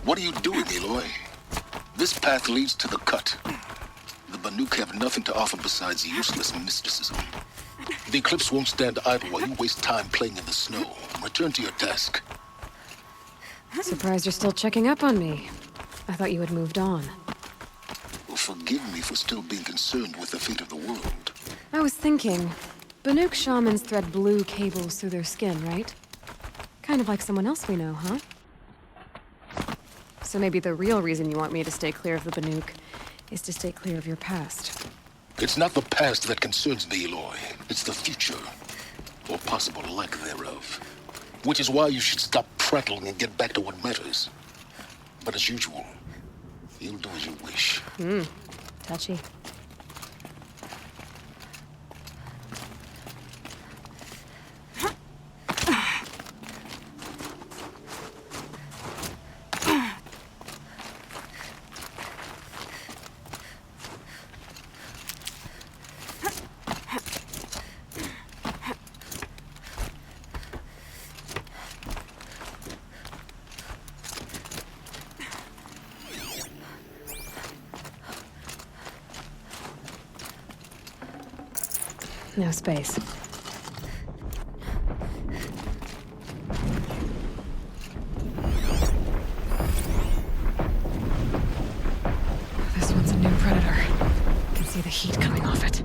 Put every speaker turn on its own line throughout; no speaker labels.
What are you doing, Aloy? This path leads to the cut. The Banuk have nothing to offer besides useless mysticism. The Eclipse won't stand idle while you waste time playing in the snow. Return to your task.
Surprised you're still checking up on me. I thought you had moved on.
Well, forgive me for still being concerned with the fate of the world.
I was thinking, Banuk shamans thread blue cables through their skin, right? Kind of like someone else we know, huh? So maybe the real reason you want me to stay clear of the Banuk is to stay clear of your past.
It's not the past that concerns me, Aloy. It's the future. Or possible lack thereof. Which is why you should stop prattling and get back to what matters. But as usual, you'll do as you wish.
Touchy. No space. This one's a new predator. I can see the heat coming off it.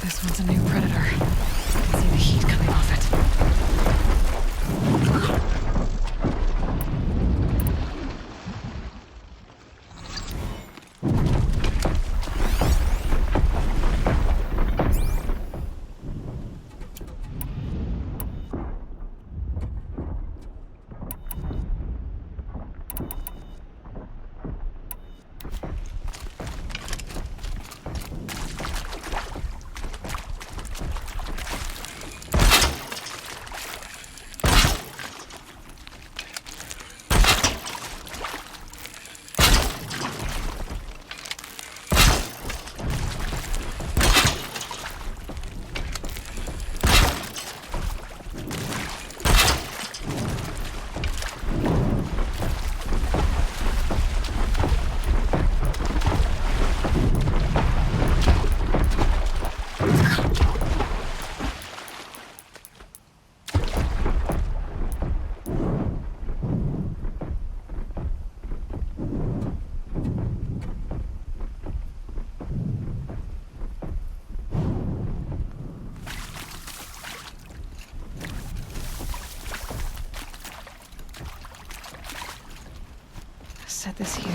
This one's a new predator. I can see the heat coming off it. Set this here.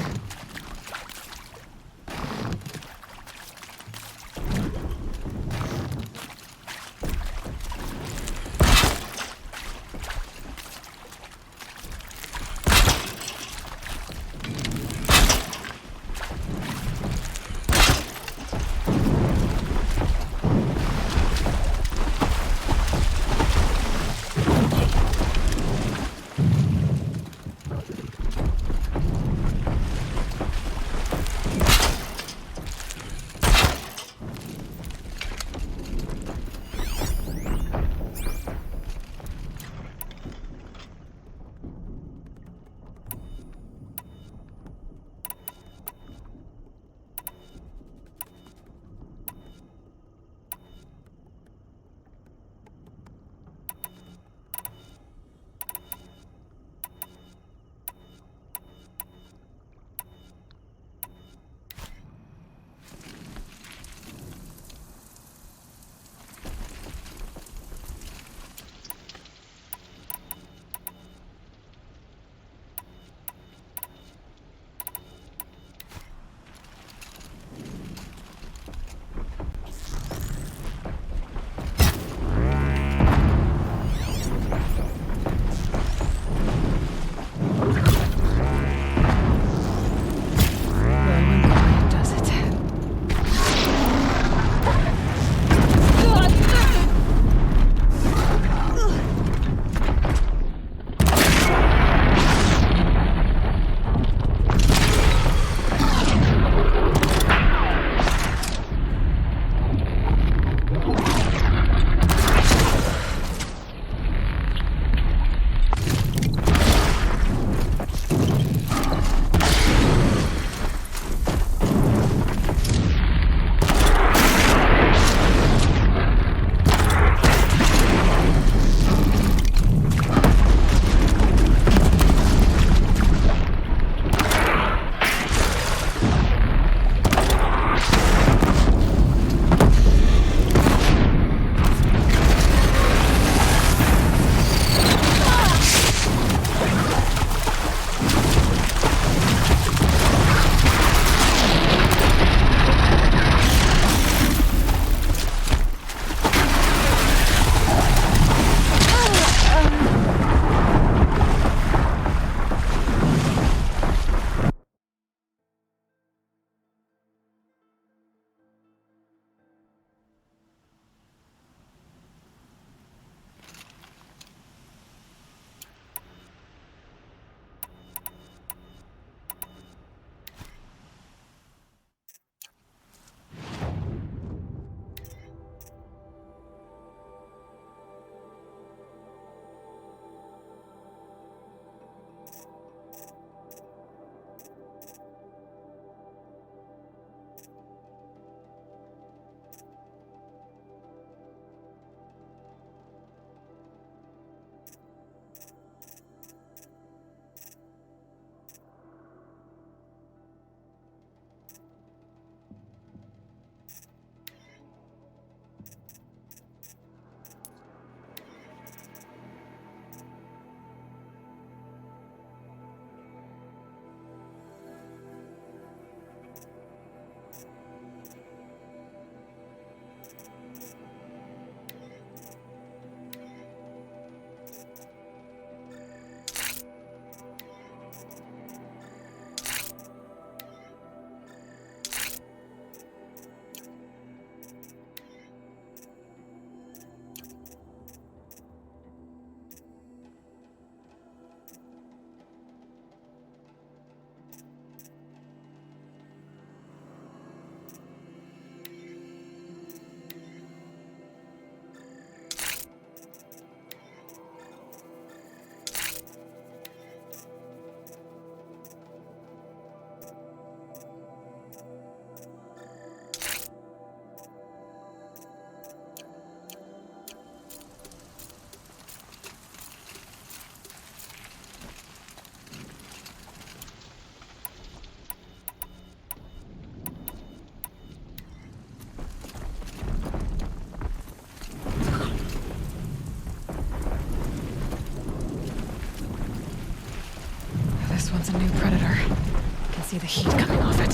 one's a new predator. I can see the heat coming off it.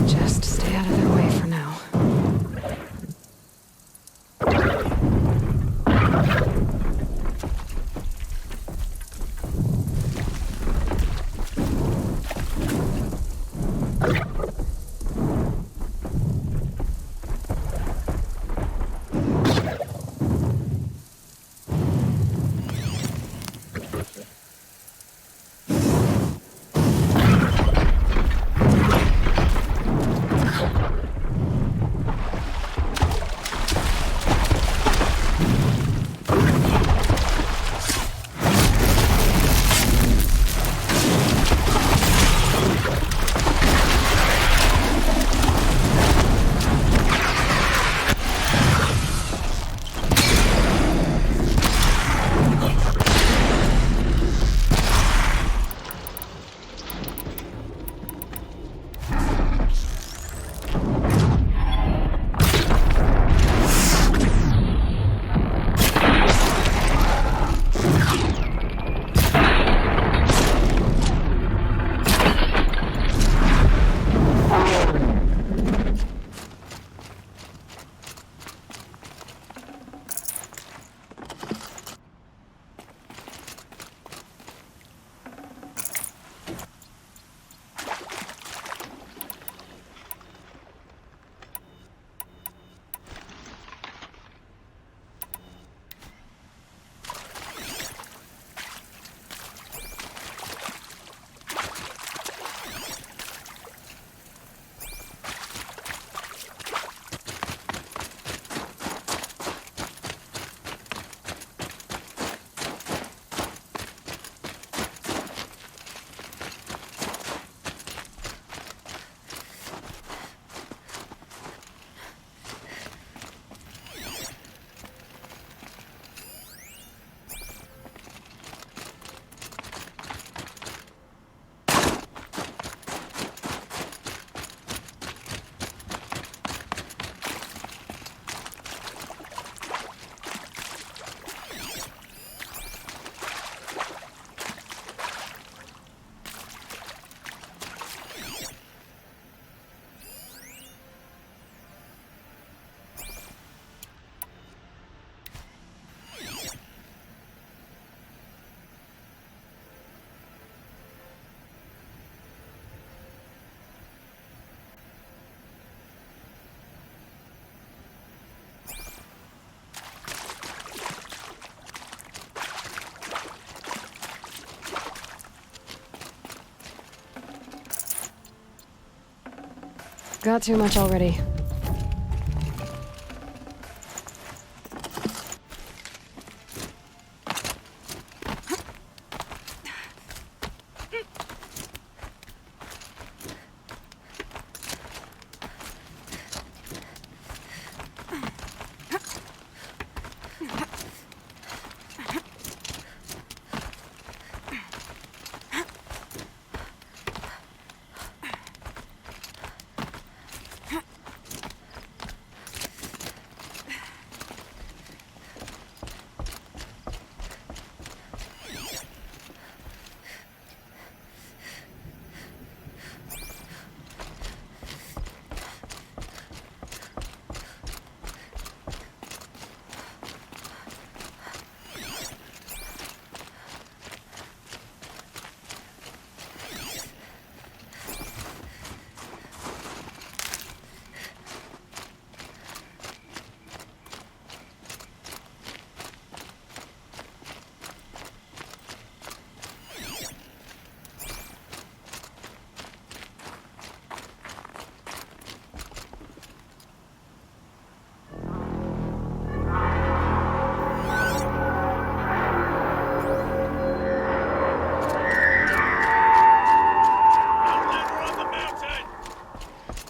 Just stay out of their way for now. Got too much already.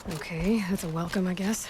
Okay, that's a welcome, I guess.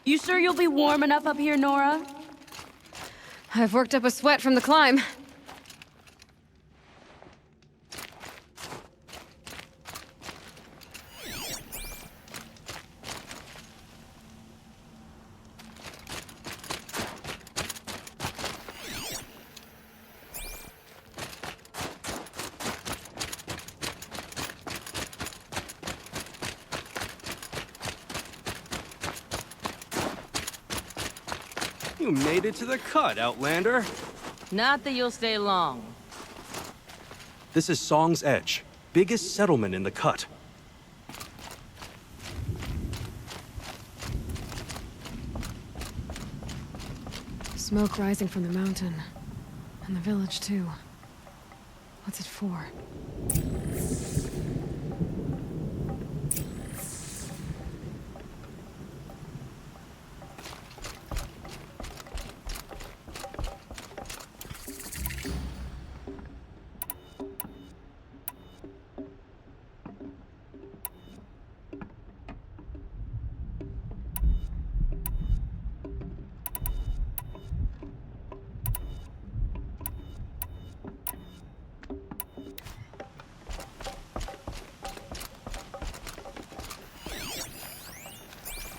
You sure you'll be warm enough up here, Nora?
I've worked up a sweat from the climb.
You made it to the cut, Outlander.
Not that you'll stay long.
This is Song's Edge, biggest settlement in the cut.
Smoke rising from the mountain. And the village, too. What's it for?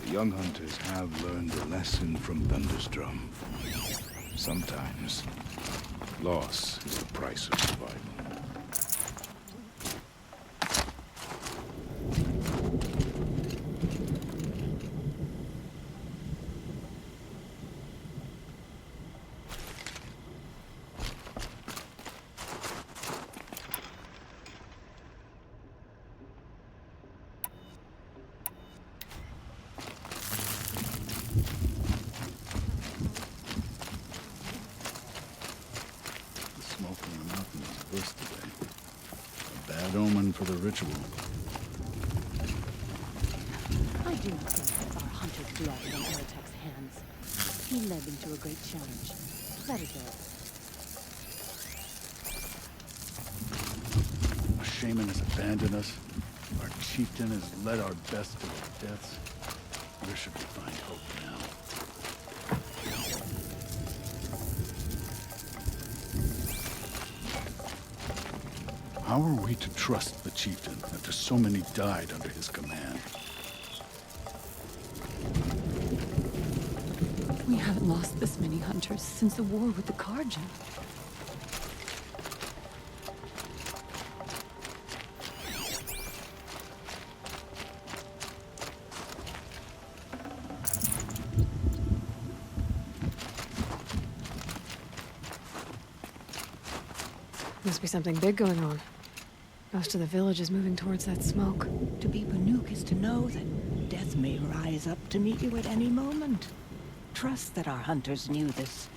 The young hunters have learned a lesson from Thunderstrom. Sometimes, loss is the price of survival. Smoke from the mountain is worse today. A bad omen for the ritual.
I do not think that our hunter's blood is in Aratek's hands. He led them to a great challenge. Let it go.
Our shaman has abandoned us. Our chieftain has led our best to their deaths. Where should we find hope now? How are we to trust the chieftain after so many died under his command?
We haven't lost this many hunters since the war with the Karja.
Must be something big going on. Most of the village is moving towards that smoke.
To be Banuk is to know that death may rise up to meet you at any moment. Trust that our hunters knew this.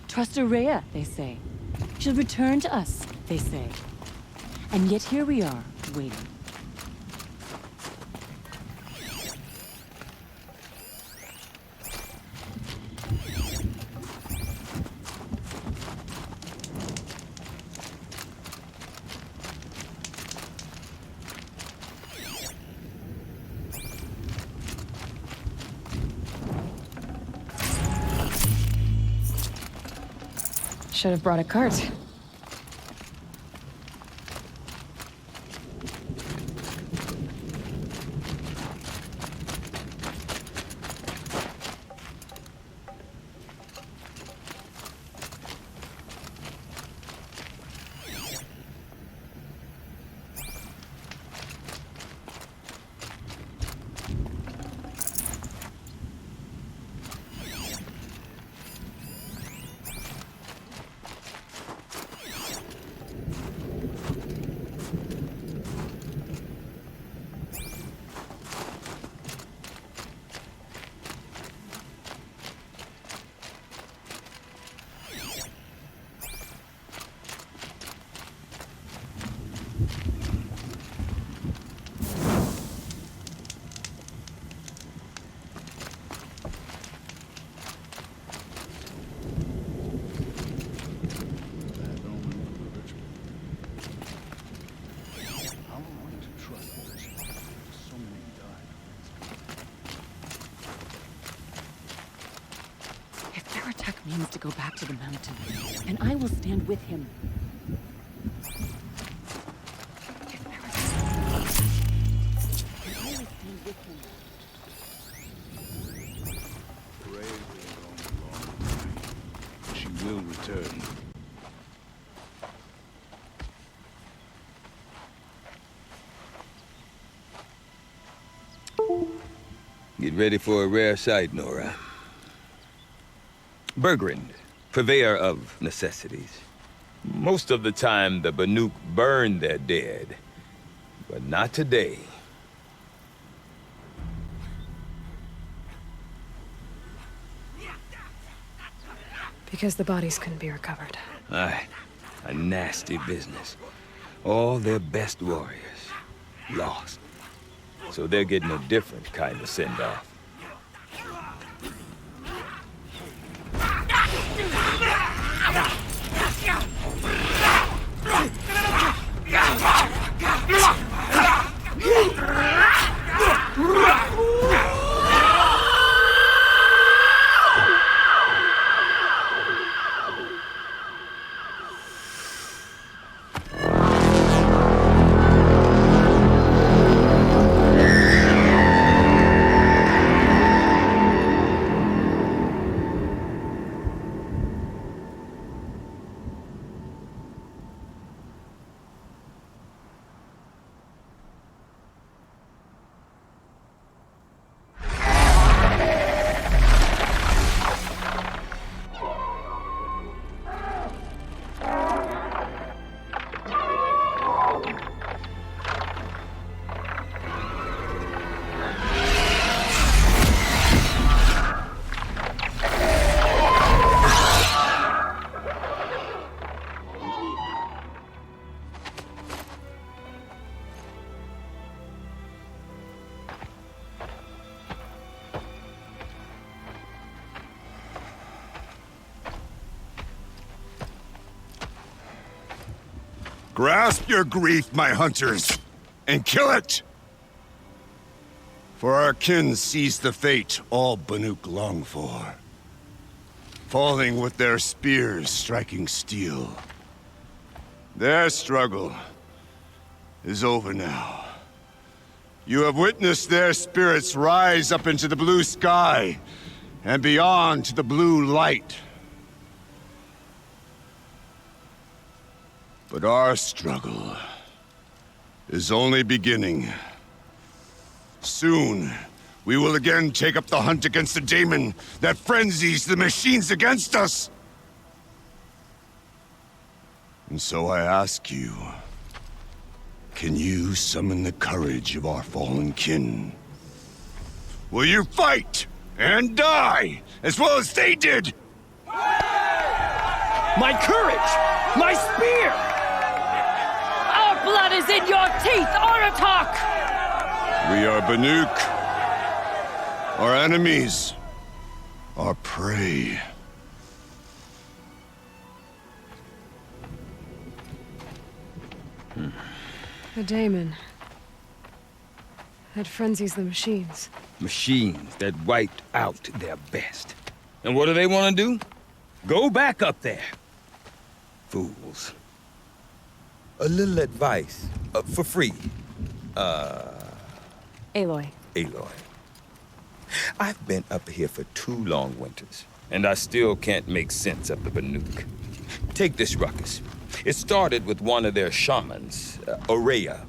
Trust Araya, they say. She'll return to us, they say. And yet here we are, waiting.
Should have brought a cart.
means to go back to the mountain, and I will stand with him.
Rhea will go a long time. She will return.
Get ready for a rare sight, Nora. Bergrand, purveyor of necessities. Most of the time, the Banuk burn their dead. But not today.
Because the bodies couldn't be recovered.
Aye, a nasty business. All their best warriors lost. So they're getting a different kind of send-off.
Grasp your grief, my hunters, and kill it! For our kin sees the fate all Banuk long for. Falling with their spears striking steel. Their struggle is over now. You have witnessed their spirits rise up into the blue sky and beyond to the blue light. But our struggle is only beginning. Soon, we will again take up the hunt against the daemon that frenzies the machines against us. And so I ask you, can you summon the courage of our fallen kin? Will you fight and die as well as they did?
My courage! My spear!
Our blood is in your teeth, Aratak!
We are Banuk. Our enemies. Our prey.
The daemon. That frenzies the machines.
Machines that wiped out their best. And what do they want to do? Go back up there. Fools. A little advice, for free.
Aloy.
Aloy. I've been up here for 2 long winters, and I still can't make sense of the Banuk. Take this ruckus. It started with one of their shamans, Rhea,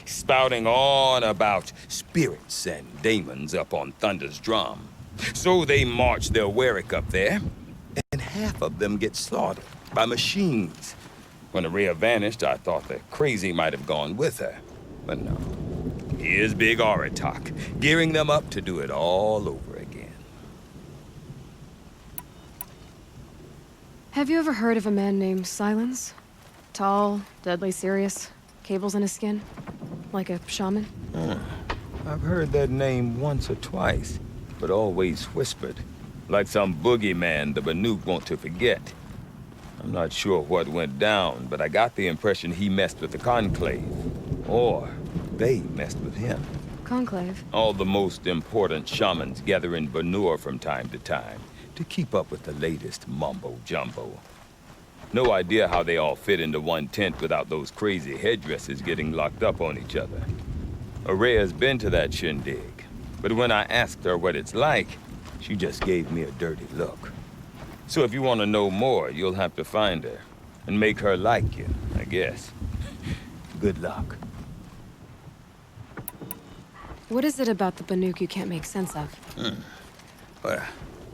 spouting on about spirits and daemons up on Thunder's drum. So they march their Warwick up there, and half of them get slaughtered by machines. When Rhea vanished, I thought the crazy might have gone with her. But no. Here's Big Aratak, gearing them up to do it all over again.
Have you ever heard of a man named Silence? Tall, deadly serious, cables in his skin? Like a shaman?
I've heard that name once or twice, but always whispered. Like some boogeyman the Banuk want to forget. I'm not sure what went down, but I got the impression he messed with the Conclave. Or they messed with him.
Conclave?
All the most important shamans gather in Banur from time to time. to keep up with the latest mumbo-jumbo. No idea how they all fit into one tent without those crazy headdresses getting locked up on each other. Araya's been to that shindig, but when I asked her what it's like, she just gave me a dirty look. So if you want to know more, you'll have to find her and make her like you, I guess. Good luck.
What is it about the Banuk you can't make sense of?
Well,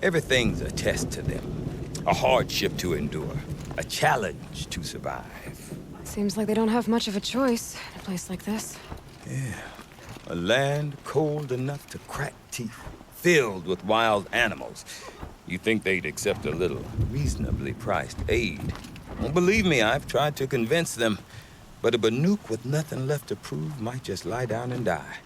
everything's a test to them. A hardship to endure. A challenge to survive.
Seems like they don't have much of a choice in a place like this.
Yeah. A land cold enough to crack teeth, filled with wild animals. You think they'd accept a little reasonably priced aid. Well, believe me, I've tried to convince them. But a Banuk with nothing left to prove might just lie down and die.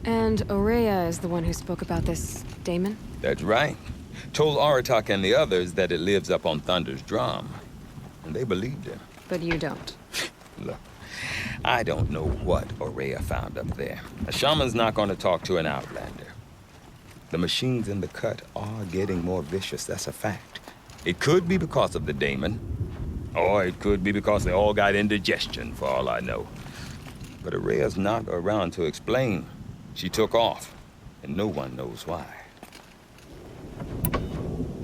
And Aurea is the one who spoke about this daemon?
That's right. Told Aratak and the others that it lives up on Thunder's drum. And they believed him.
But you don't.
Look, I don't know what Aurea found up there. A shaman's not going to talk to an outlander. The machines in the cut are getting more vicious, that's a fact. It could be because of the daemon, or it could be because they all got indigestion, for all I know. But Aurea's not around to explain. She took off, and no one knows why.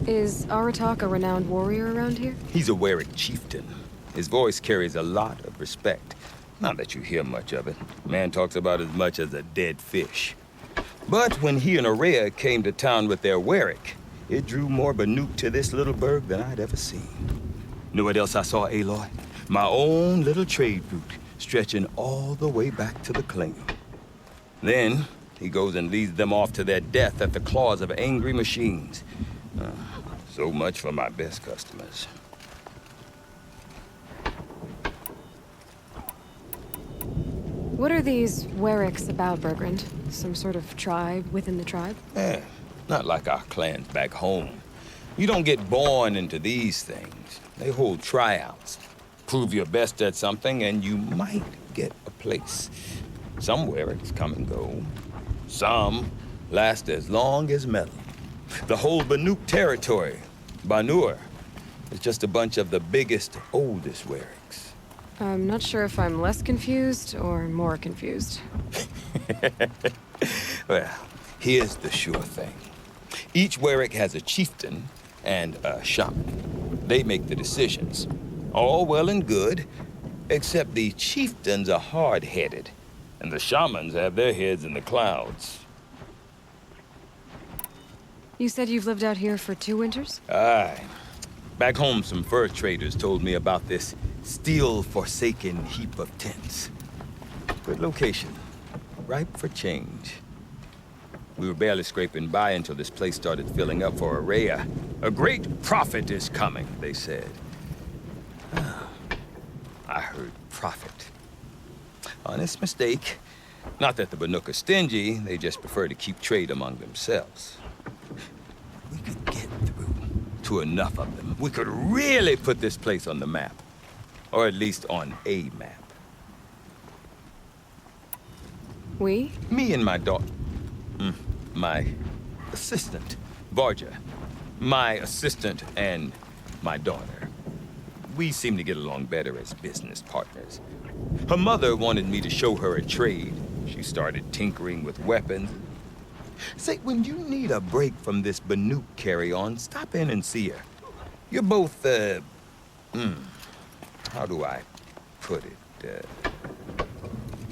Is Aratak a renowned warrior around here?
He's a Werik chieftain. His voice carries a lot of respect. Not that you hear much of it. Man talks about as much as a dead fish. But when he and Aurea came to town with their Werik, it drew more Banuk to this little burg than I'd ever seen. Know what else I saw, Aloy? My own little trade route, stretching all the way back to the claim. Then, he goes and leads them off to their death at the claws of angry machines. So much for my best customers.
What are these Weriks about, Bergrand? Some sort of tribe within the tribe?
Not like our clans back home. You don't get born into these things. They hold tryouts. Prove your best at something and you might get a place. Some Weriks come and go. Some last as long as metal. The whole Banuk territory, Banur, is just a bunch of the biggest, oldest Weriks.
I'm not sure if I'm less confused or more confused.
Well, here's the sure thing. Each Werik has a chieftain and a shaman. They make the decisions. All well and good, except the chieftains are hard-headed, and the shamans have their heads in the clouds.
You said you've lived out here for 2 winters?
Aye. Back home, some fur traders told me about this steel-forsaken heap of tents. Good location. Ripe for change. We were barely scraping by until this place started filling up for Aurea. A great prophet is coming, they said. I heard prophet. Honest mistake. Not that the Banuk are stingy, they just prefer to keep trade among themselves. We could get through to enough of them. We could really put this place on the map. Or at least on a map.
We?
Me and my daughter. My assistant, Varja. My assistant and my daughter. We seem to get along better as business partners. Her mother wanted me to show her a trade. She started tinkering with weapons. Say, when you need a break from this Banuk carry-on, stop in and see her. You're both, how do I put it?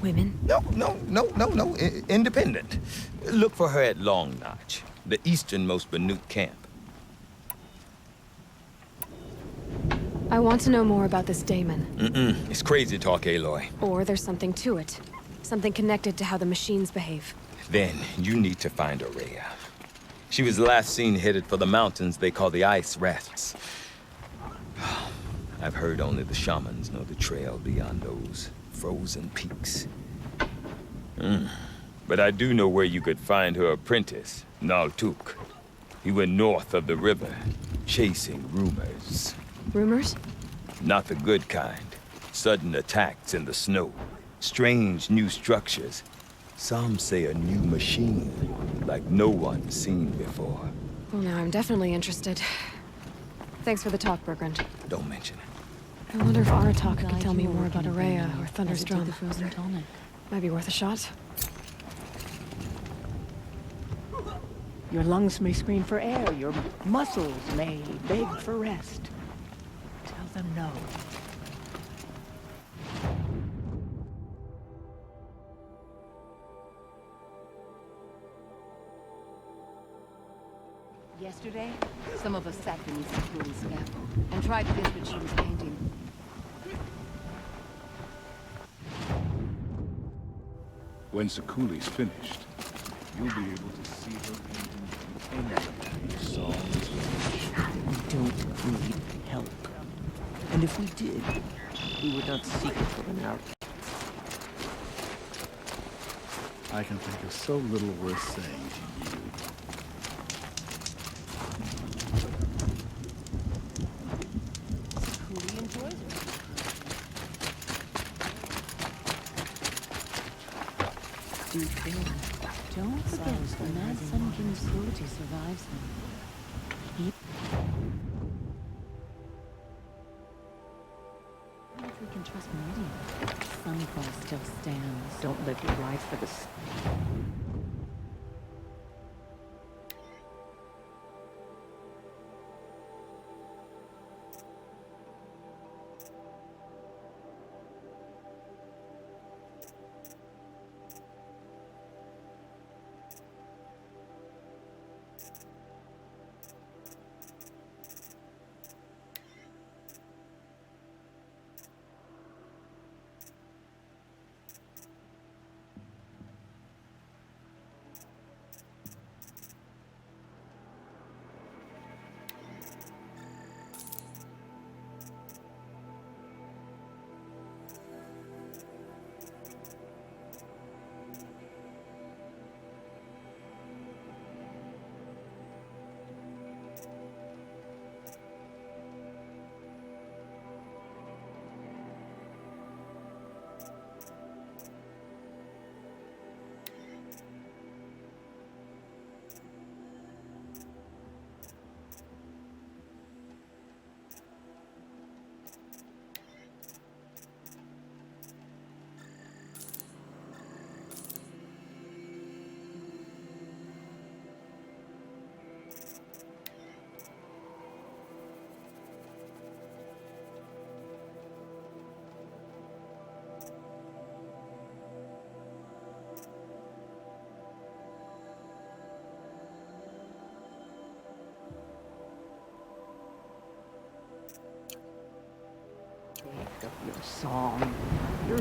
Women?
No. Independent. Look for her at Long Notch, the easternmost Banuk camp.
I want to know more about this daemon.
It's crazy talk, Aloy.
Or there's something to it. Something connected to how the machines behave.
Then you need to find Aurea. She was last seen headed for the mountains they call the Ice Rafts. I've heard only the shamans know the trail beyond those frozen peaks. But I do know where you could find her apprentice, Naltuk. He went north of the river, chasing rumors.
Rumors?
Not the good kind. Sudden attacks in the snow. Strange new structures. Some say a new machine, like no one's seen before.
Well, now I'm definitely interested. Thanks for the talk, Bergrand.
Don't mention it.
I wonder if Aratak could
Guide
tell me
you
more
working
about
in
Araya
Greenland,
or
as it did
Thunderstrom.
the frozen tonic.
Might be worth a shot.
Your lungs may scream for air, your muscles may beg for rest. Tell them no.
Yesterday, some of us sat beneath Sakuli's scaffold and tried to guess what she was painting.
When Sakuli's finished, you'll be able to see her painting from any of songs.
We don't need help. And if we did, we would not seek it from an out.
I can think of so little worth saying to you.
Sakuli enjoys it.
Do care. Don't forget the Mad Sun King's cruelty survives him. He... I wonder if we can trust Meridian. Sunfall still stands.
Don't live your life for the... Of your song. Your...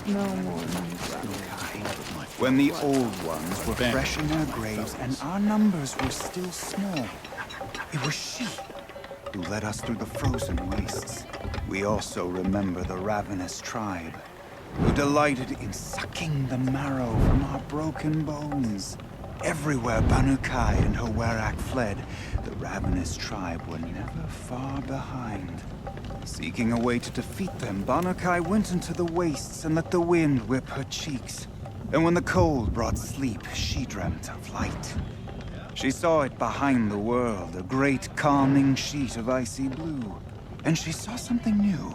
No more
When the old ones were fresh in their graves and our numbers were still small, it was she who led us through the frozen wastes. We also remember the ravenous tribe, who delighted in sucking the marrow from our broken bones. Everywhere Banu-Kai and Hawerak fled, the ravenous tribe were never far behind. Seeking a way to defeat them, Banu-Kai went into the wastes and let the wind whip her cheeks. And when the cold brought sleep, she dreamt of light. She saw it behind the world, a great calming sheet of icy blue. And she saw something new.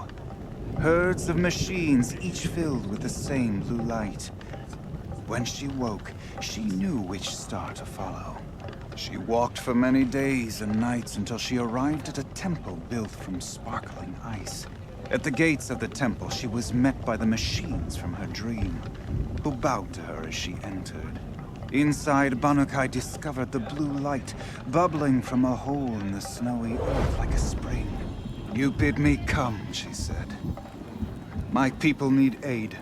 Herds of machines, each filled with the same blue light. When she woke, she knew which star to follow. She walked for many days and nights until she arrived at a temple built from sparkling ice. At the gates of the temple, she was met by the machines from her dream, who bowed to her as she entered. Inside, Banukai discovered the blue light bubbling from a hole in the snowy earth like a spring. "You bid me come," she said. "My people need aid.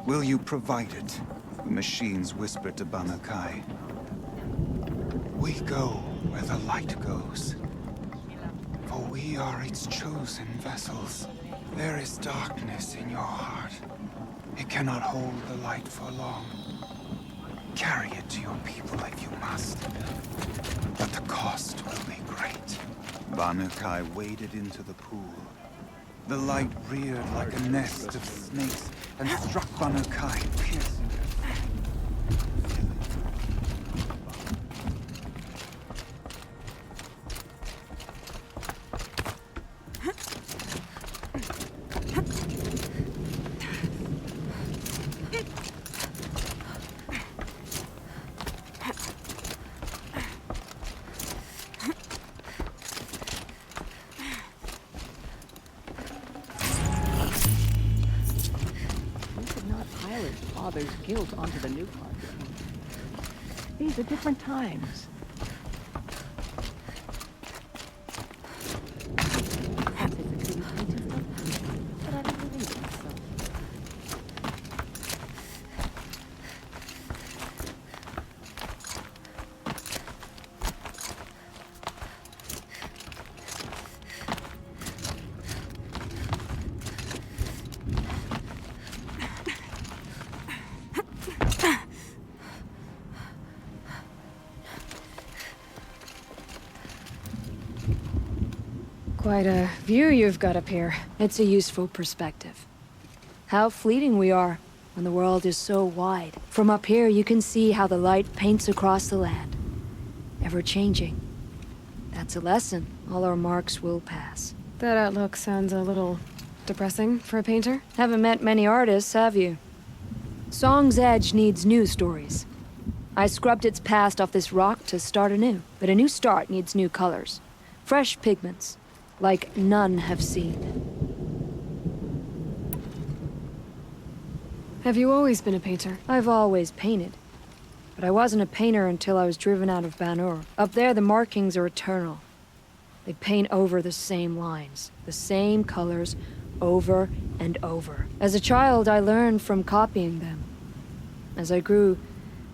Will you provide it?" The machines whispered to Banukai. "We go where the light goes, for we are its chosen vessels. There is darkness in your heart. It cannot hold the light for long. Carry it to your people if you must, but the cost will be great." Banukai waded into the pool. The light reared like a nest of snakes and struck Banukai, piercing her.
Father's guilt onto the new part. These are different times. But I don't believe it myself.
Quite a view you've got up here.
It's a useful perspective. How fleeting we are when the world is so wide. From up here, you can see how the light paints across the land. Ever changing. That's a lesson. All our marks will pass.
That outlook sounds a little depressing for a painter.
Haven't met many artists, have you? Song's Edge needs new stories. I scrubbed its past off this rock to start anew. But a new start needs new colors. Fresh pigments. Like none have seen.
Have you always been a painter?
I've always painted. But I wasn't a painter until I was driven out of Ban-Ur. Up there, the markings are eternal. They paint over the same lines, the same colors, over and over. As a child, I learned from copying them. As I grew,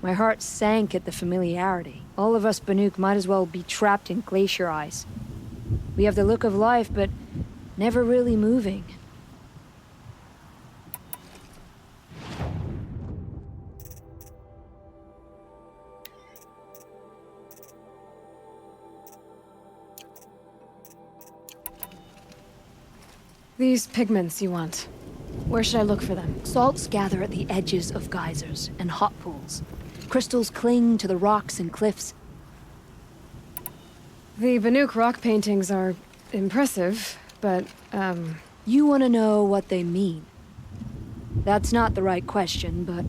my heart sank at the familiarity. All of us Banuk might as well be trapped in glacier ice. We have the look of life, but never really moving.
These pigments you want. Where should I look for them?
Salts gather at the edges of geysers and hot pools. Crystals cling to the rocks and cliffs.
The Banuk rock paintings are impressive, but,
You want to know what they mean. That's not the right question, but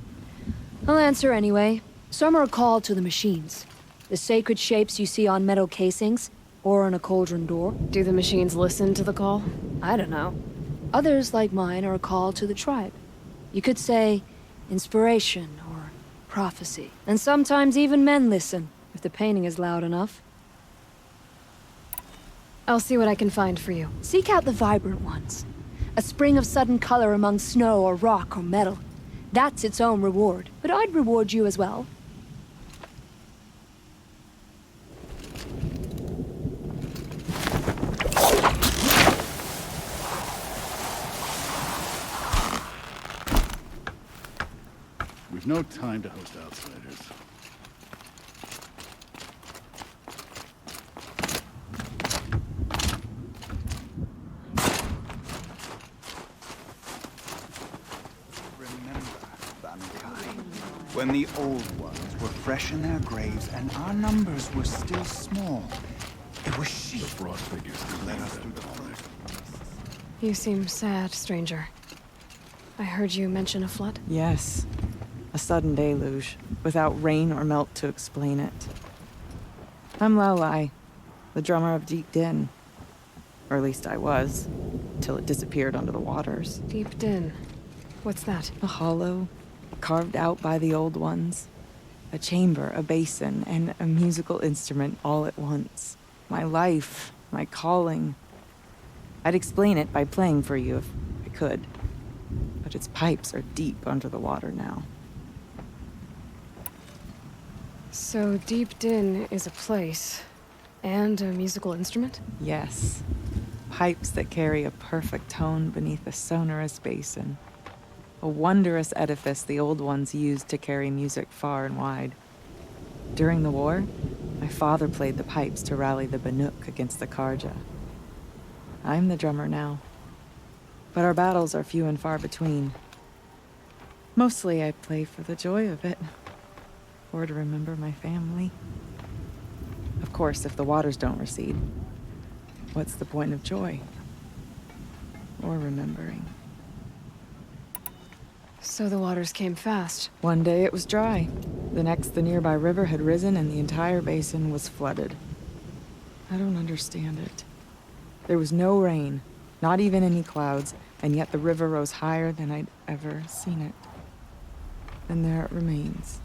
I'll answer anyway. Some are called to the machines. The sacred shapes you see on metal casings, or on a cauldron door.
Do the machines listen to the call?
I don't know. Others, like mine, are a call to the tribe. You could say inspiration or prophecy. And sometimes even men listen, if the painting is loud enough.
I'll see what I can find for you.
Seek out the vibrant ones. A spring of sudden color among snow or rock or metal. That's its own reward. But I'd reward you as well.
We've no time to host outsiders.
Banukai. When the old ones were fresh in their graves and our numbers were still small, it was she who led us through the forest.
You seem sad, stranger. I heard you mention a flood?
Yes. A sudden deluge, without rain or melt to explain it. I'm Laolai, the drummer of Deep Din. Or at least I was, till it disappeared under the waters.
Deep Din. What's that?
A hollow, carved out by the old ones. A chamber, a basin, and a musical instrument all at once. My life, my calling. I'd explain it by playing for you if I could. But its pipes are deep under the water now.
So Deep Din is a place, and a musical instrument?
Yes. Pipes that carry a perfect tone beneath a sonorous basin. A wondrous edifice the old ones used to carry music far and wide. During the war, my father played the pipes to rally the Banuk against the Karja. I'm the drummer now. But our battles are few and far between. Mostly I play for the joy of it. Or to remember my family. Of course, if the waters don't recede, what's the point of joy? Or remembering?
So the waters came fast.
One day it was dry. The next, the nearby river had risen and the entire basin was flooded. I don't understand it. There was no rain, not even any clouds, and yet the river rose higher than I'd ever seen it. And there it remains.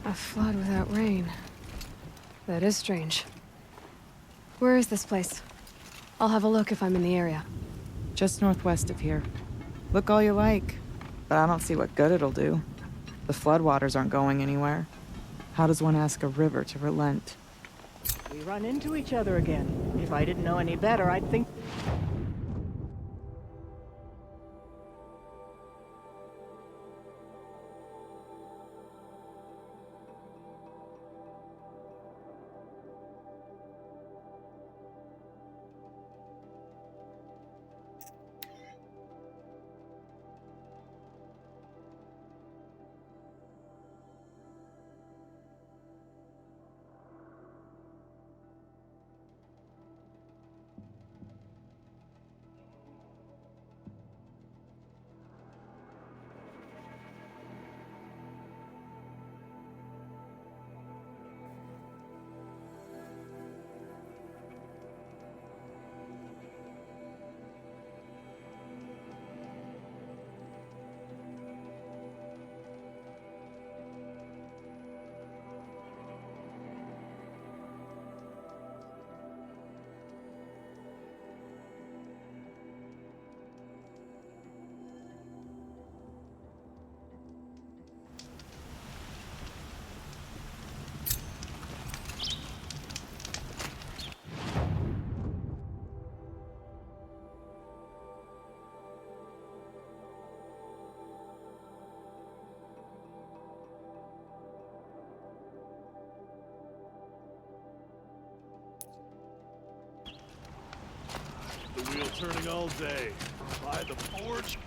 A flood without rain. That is strange. Where is this place? I'll have a look if I'm in the area.
Just northwest of here. Look all you like, but I don't see what good it'll do. The floodwaters aren't going anywhere. How does one ask a river to relent?
We run into each other again. If I didn't know any better, I'd think...
The wheel turning all day. By the forge.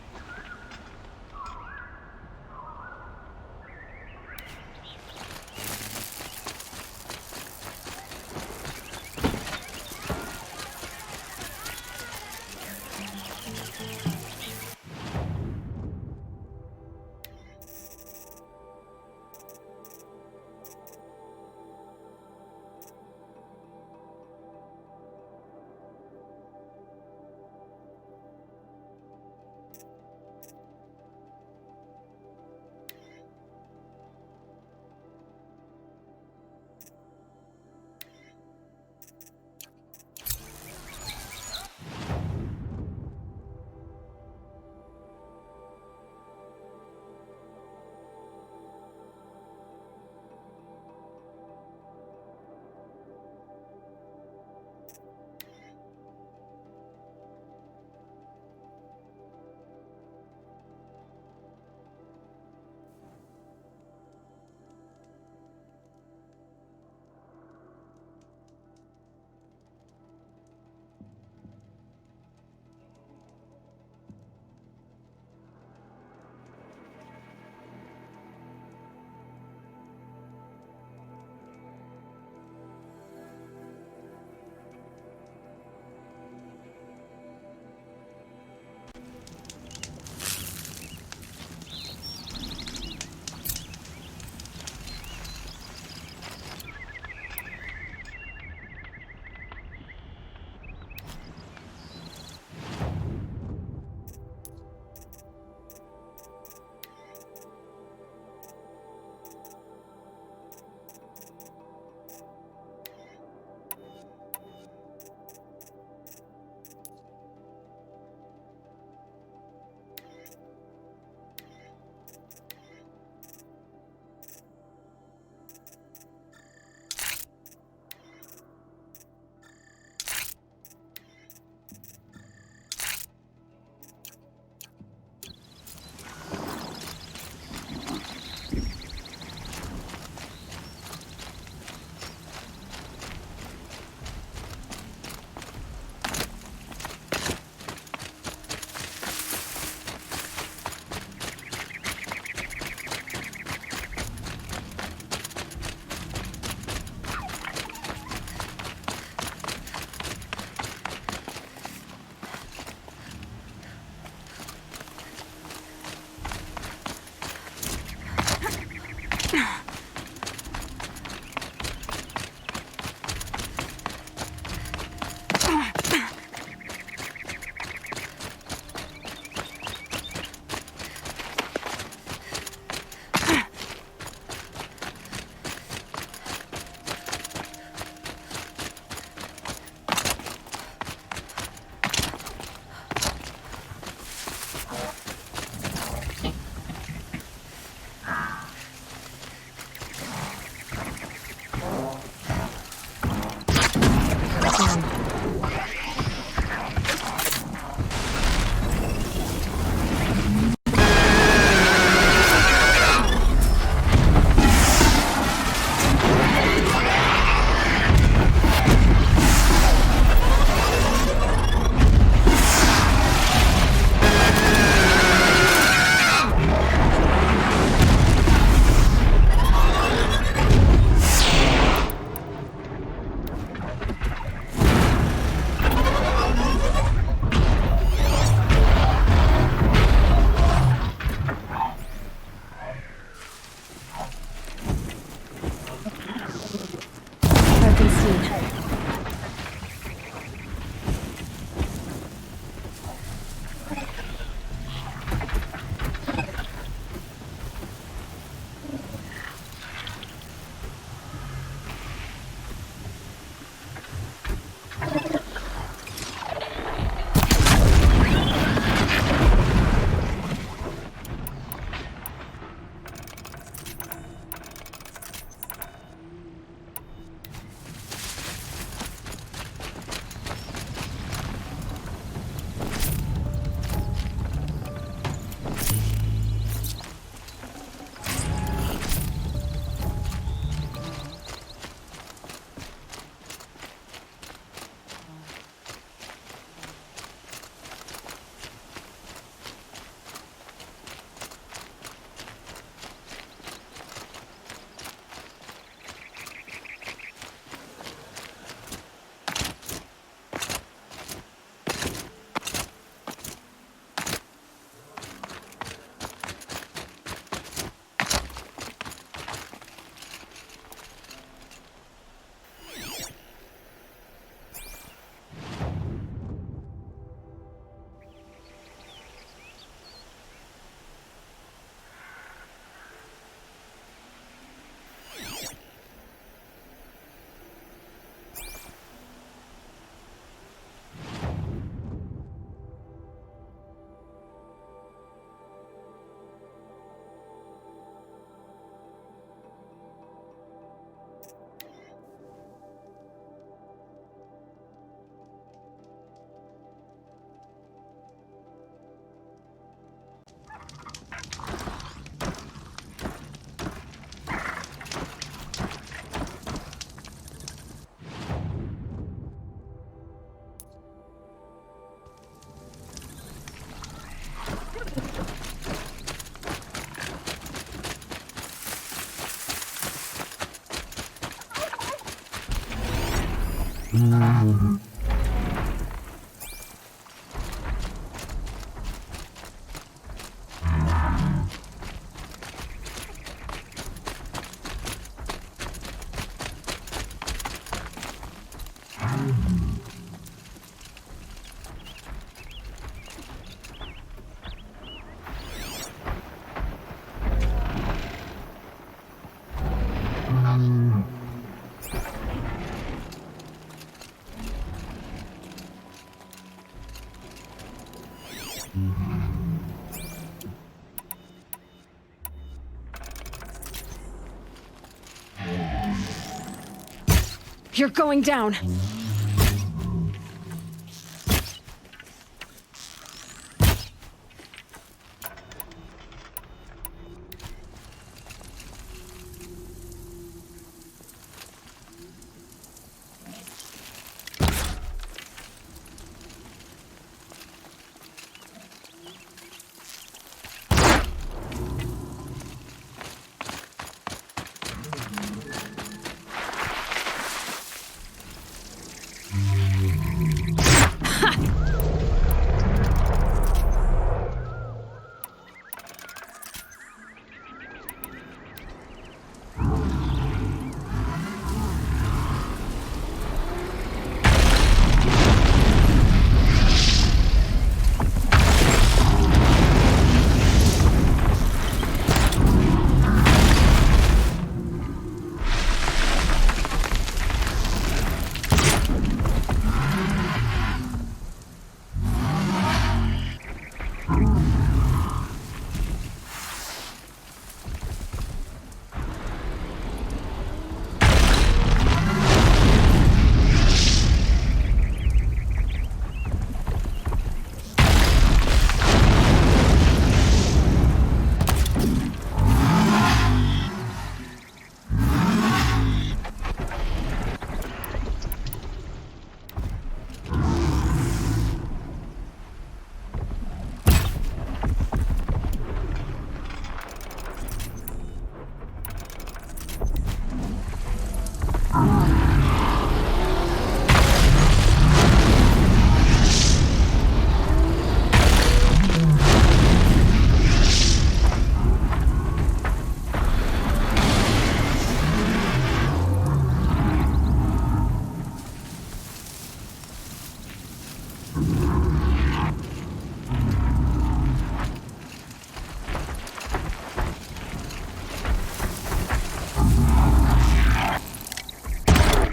You're going down.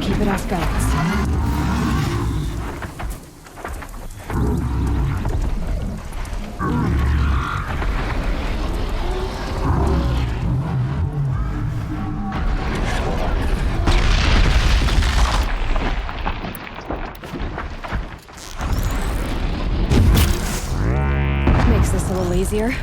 Keep it off balance.
Makes this a little easier.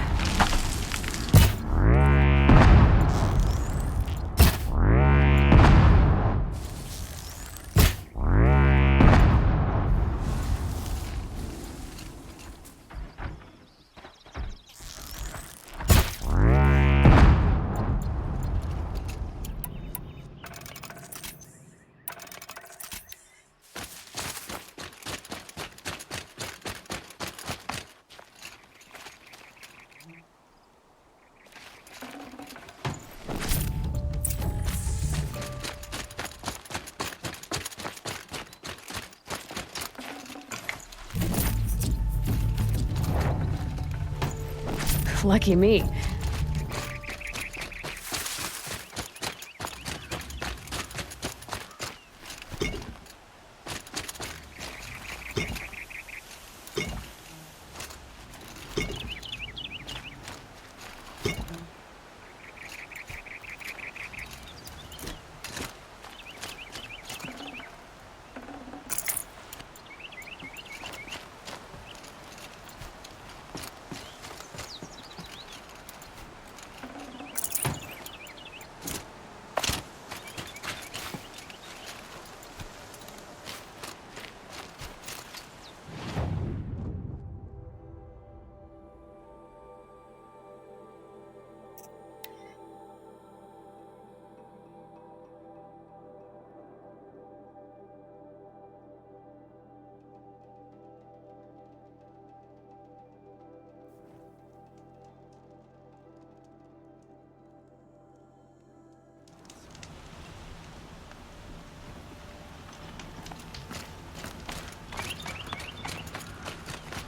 Lucky me.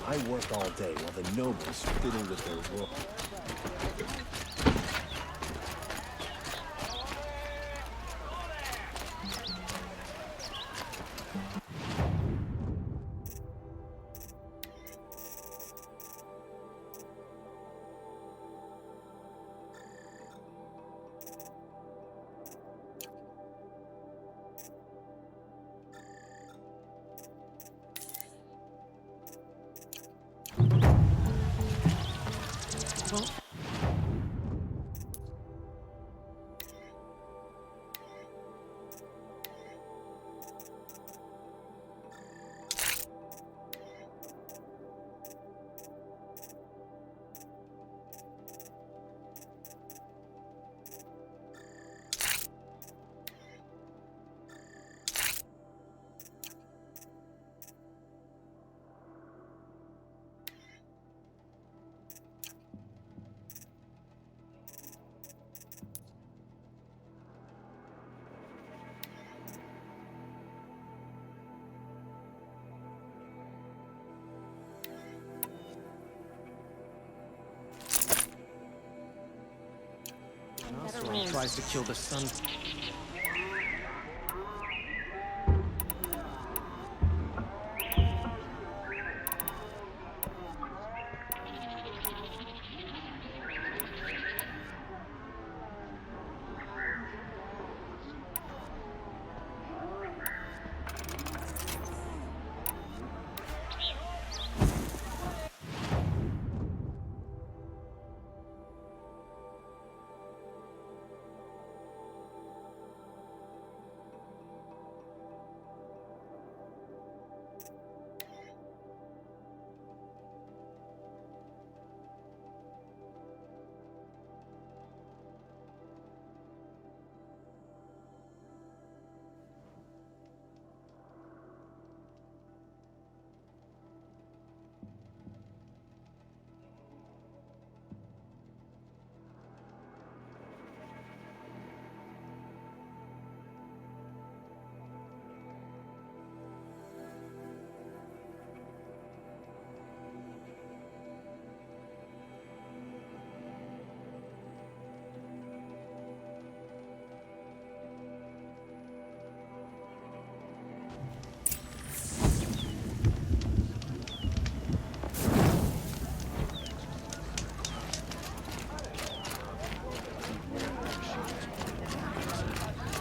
I work all day while the nobles fiddle with their wool.
Someone tries to kill the sun.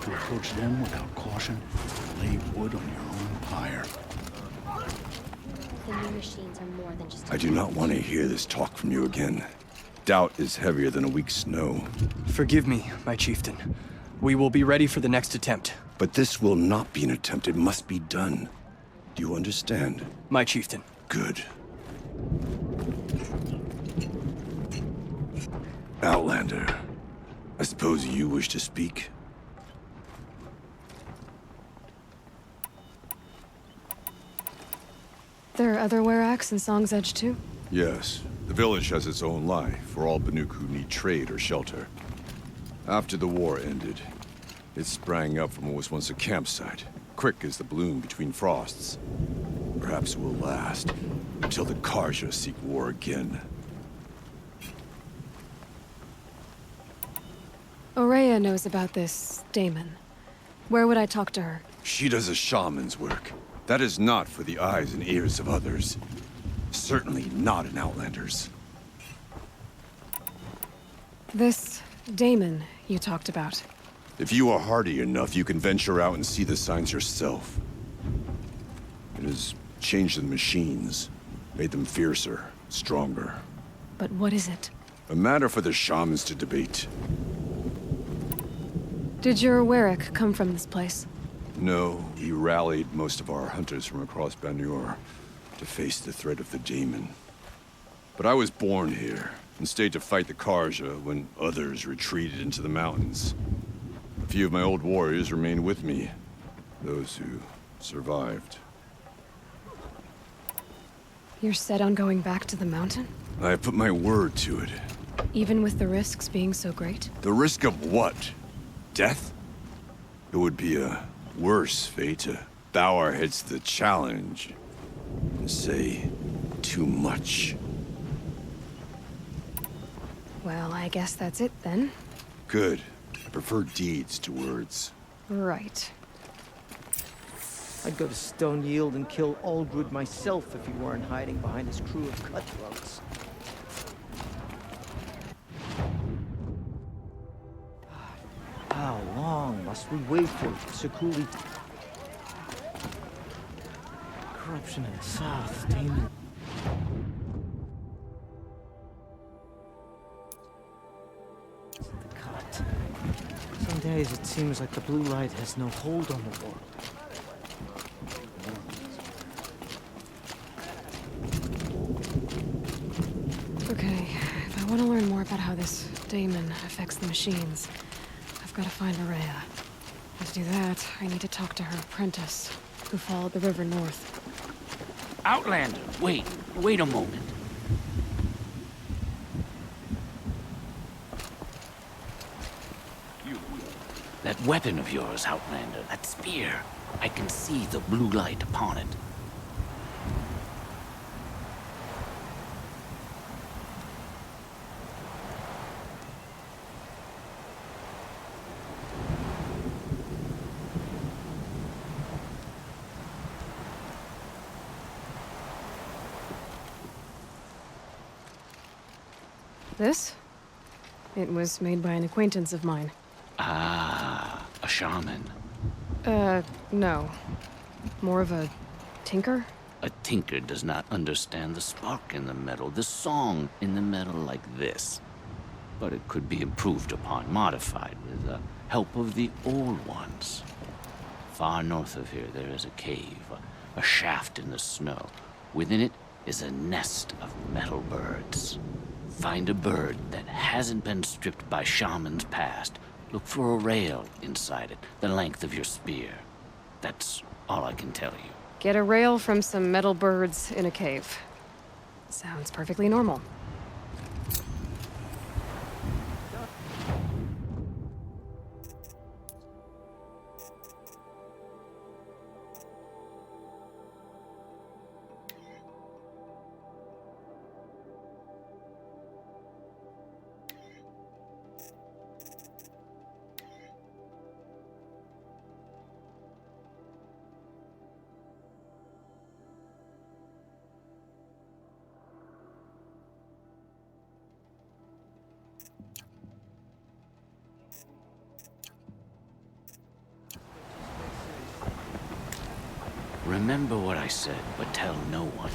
To approach them without caution, lay wood on your own pyre.
The new machines are more than just...
I do not want to hear this talk from you again. Doubt is heavier than a week's snow.
Forgive me, my chieftain. We will be ready for the next attempt.
But this will not be an attempt. It must be done. Do you understand?
My chieftain.
Good. Outlander, I suppose you wish to speak?
There are other Weraks in Song's Edge too?
Yes. The village has its own life for all Banuk who need trade or shelter. After the war ended, it sprang up from what was once a campsite, quick as the bloom between frosts. Perhaps it will last until the Karja seek war again.
Ourea knows about this Damon. Where would I talk to her?
She does a shaman's work. That is not for the eyes and ears of others. Certainly not an Outlander's.
This Damon you talked about.
If you are hardy enough, you can venture out and see the signs yourself. It has changed the machines, made them fiercer, stronger.
But what is it?
A matter for the shamans to debate.
Did your Werak come from this place?
No, he rallied most of our hunters from across Banur to face the threat of the Daemon. But I was born here and stayed to fight the Karja when others retreated into the mountains. A few of my old warriors remained with me, those who survived.
You're set on going back to the mountain?
I have put my word to it.
Even with the risks being so great?
The risk of what? Death? It would be a worse fate to bow our heads to the challenge and say, too much.
Well, I guess that's it then.
Good. I prefer deeds to words.
Right.
I'd go to Stone Yield and kill Aldred myself if he weren't hiding behind his crew of cutthroats. How long must we wait for Sakuli? Corruption in the south, Damon. The cut. Some days it seems like the blue light has no hold on the world.
Okay, if I want to learn more about how this daemon affects the machines, I've got to find Araya. And to do that, I need to talk to her apprentice, who followed the river north.
Outlander, wait a moment. That weapon of yours, Outlander, that spear. I can see the blue light upon it.
This? It was made by an acquaintance of mine.
Ah, a shaman.
No. More of a tinker?
A tinker does not understand the spark in the metal, the song in the metal like this. But it could be improved upon, modified with the help of the old ones. Far north of here, there is a cave, a shaft in the snow. Within it is a nest of metal birds. Find a bird that hasn't been stripped by shamans past. Look for a rail inside it, the length of your spear. That's all I can tell you.
Get a rail from some metal birds in a cave. Sounds perfectly normal.
Remember what I said, but tell no one.